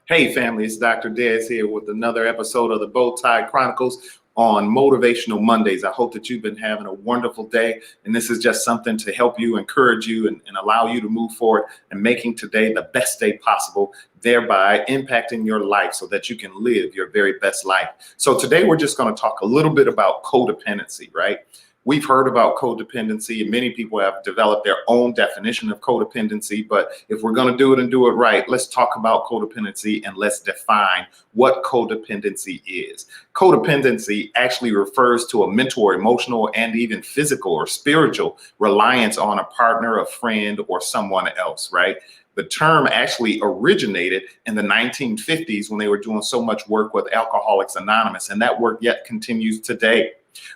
Hey family, it's Dr. Dez here with another episode of the Bowtie Chronicles on Motivational Mondays. I hope that you've been having a wonderful day, and this is just something to help you, encourage you, and allow you to move forward and making today the best day possible, thereby impacting your life so that you can live your very best life. So today we're just going to talk a little bit about codependency, right? We've heard about codependency, and many people have developed their own definition of codependency. But if we're going to do it and do it right, let's talk about codependency and let's define what codependency is. Codependency actually refers to a mental or emotional and even physical or spiritual reliance on a partner, a friend, or someone else, right? The term actually originated in the 1950s when they were doing so much work with Alcoholics Anonymous, and that work yet continues today.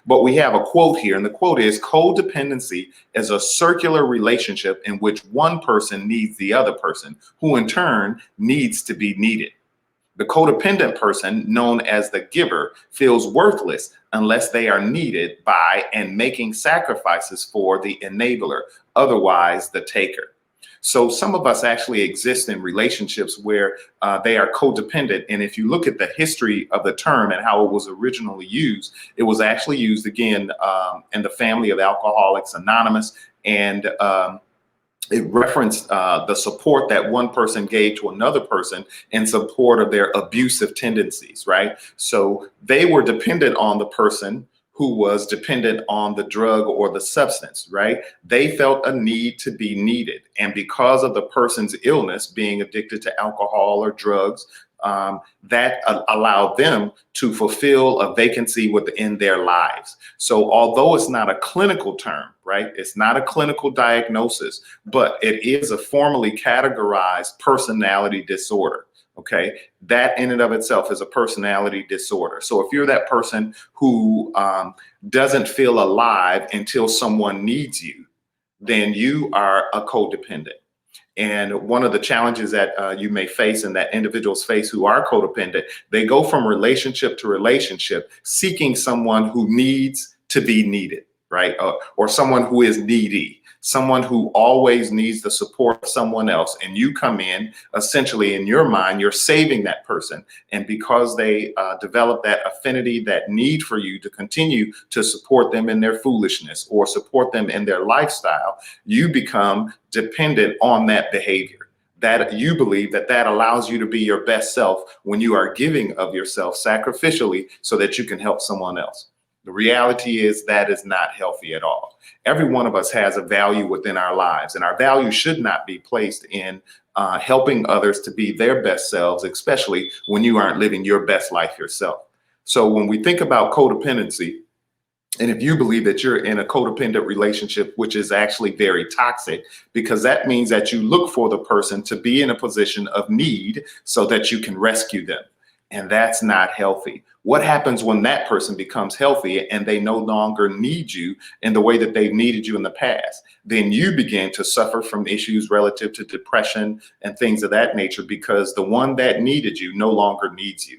But we have a quote here, and the quote is, codependency is a circular relationship in which one person needs the other person, who in turn needs to be needed. The codependent person, known as the giver, feels worthless unless they are needed by and making sacrifices for the enabler, otherwise the taker. So some of us actually exist in relationships where they are codependent. And if you look at the history of the term and how it was originally used, it was actually used again in the family of Alcoholics Anonymous. And it referenced the support that one person gave to another person in support of their abusive tendencies, right? So they were dependent on the person who was dependent on the drug or the substance, right? They felt a need to be needed. And because of the person's illness, being addicted to alcohol or drugs, that allowed them to fulfill a vacancy within their lives. So although it's not a clinical term, right? It's not a clinical diagnosis, but it is a formally categorized personality disorder. Okay, that in and of itself is a personality disorder. So if you're that person who doesn't feel alive until someone needs you, then you are a codependent. And one of the challenges that you may face and that individuals face who are codependent, they go from relationship to relationship, seeking someone who needs to be needed, right? Or someone who is needy. Someone who always needs the support of someone else, and you come in, essentially in your mind, you're saving that person. And because they develop that affinity, that need for you to continue to support them in their foolishness or support them in their lifestyle, you become dependent on that behavior. That you believe that allows you to be your best self when you are giving of yourself sacrificially so that you can help someone else. The reality is that is not healthy at all. Every one of us has a value within our lives, and our value should not be placed in helping others to be their best selves, especially when you aren't living your best life yourself. So when we think about codependency, and if you believe that you're in a codependent relationship, which is actually very toxic, because that means that you look for the person to be in a position of need so that you can rescue them. And that's not healthy. What happens when that person becomes healthy and they no longer need you in the way that they've needed you in the past? Then you begin to suffer from issues relative to depression and things of that nature because the one that needed you no longer needs you.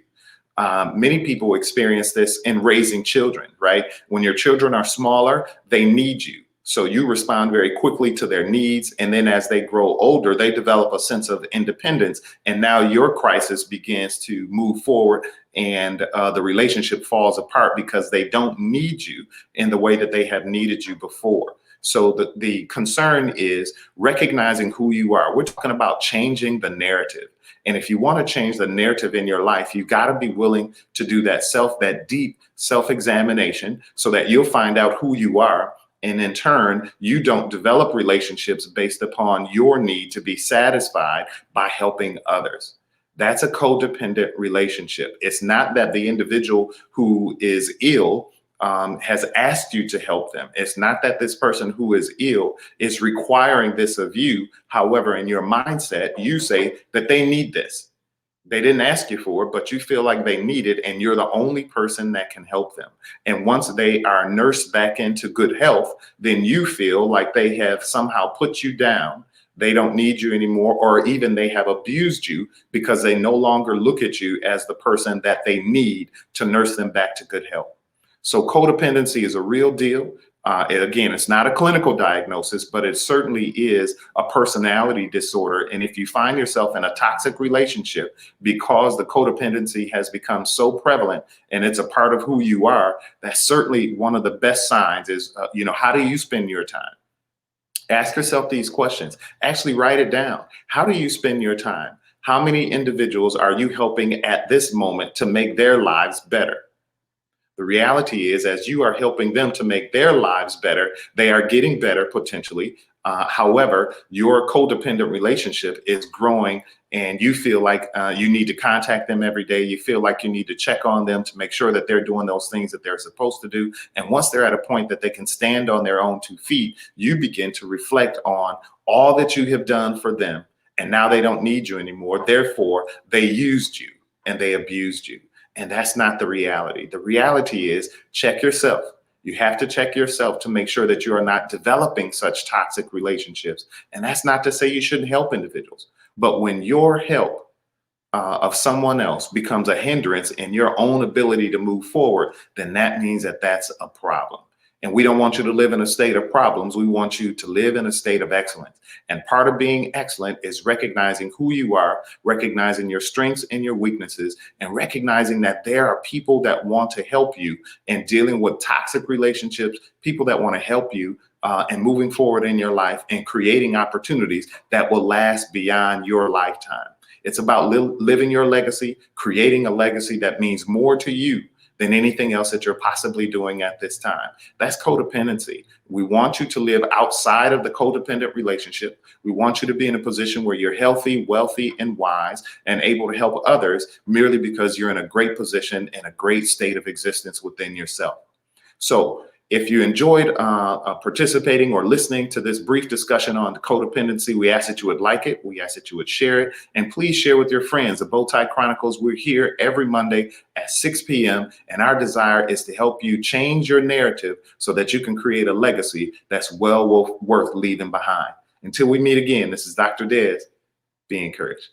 Many people experience this in raising children, right? When your children are smaller, they need you. So you respond very quickly to their needs. And then as they grow older, they develop a sense of independence. And now your crisis begins to move forward and the relationship falls apart because they don't need you in the way that they have needed you before. So the concern is recognizing who you are. We're talking about changing the narrative. And if you want to change the narrative in your life, you got to be willing to do that deep self-examination so that you'll find out who you are. And in turn, you don't develop relationships based upon your need to be satisfied by helping others. That's a codependent relationship. It's not that the individual who is ill has asked you to help them. It's not that this person who is ill is requiring this of you. However, in your mindset, you say that they need this. They didn't ask you for it, but you feel like they need it, and you're the only person that can help them. And once they are nursed back into good health, then you feel like they have somehow put you down. They don't need you anymore, or even they have abused you because they no longer look at you as the person that they need to nurse them back to good health. So codependency is a real deal. Again, it's not a clinical diagnosis, but it certainly is a personality disorder. And if you find yourself in a toxic relationship because the codependency has become so prevalent and it's a part of who you are, that's certainly one of the best signs is, how do you spend your time? Ask yourself these questions. Actually write it down. How do you spend your time? How many individuals are you helping at this moment to make their lives better? The reality is, as you are helping them to make their lives better, they are getting better potentially. However, your codependent relationship is growing and you feel like you need to contact them every day. You feel like you need to check on them to make sure that they're doing those things that they're supposed to do. And once they're at a point that they can stand on their own 2 feet, you begin to reflect on all that you have done for them. And now they don't need you anymore. Therefore, they used you and they abused you. And that's not the reality. The reality is check yourself. You have to check yourself to make sure that you are not developing such toxic relationships. And that's not to say you shouldn't help individuals. But when your help of someone else becomes a hindrance in your own ability to move forward, then that means that that's a problem. And we don't want you to live in a state of problems. We want you to live in a state of excellence. And part of being excellent is recognizing who you are, recognizing your strengths and your weaknesses, and recognizing that there are people that want to help you in dealing with toxic relationships, people that want to help you and moving forward in your life and creating opportunities that will last beyond your lifetime. It's about living your legacy, creating a legacy that means more to you than anything else that you're possibly doing at this time. That's codependency. We want you to live outside of the codependent relationship. We want you to be in a position where you're healthy, wealthy, and wise, and able to help others merely because you're in a great position and a great state of existence within yourself. So if you enjoyed participating or listening to this brief discussion on codependency, we ask that you would like it. We ask that you would share it. And please share with your friends. The Bowtie Chronicles, we're here every Monday at 6 p.m. And our desire is to help you change your narrative so that you can create a legacy that's well worth leaving behind. Until we meet again, this is Dr. Des. Be encouraged.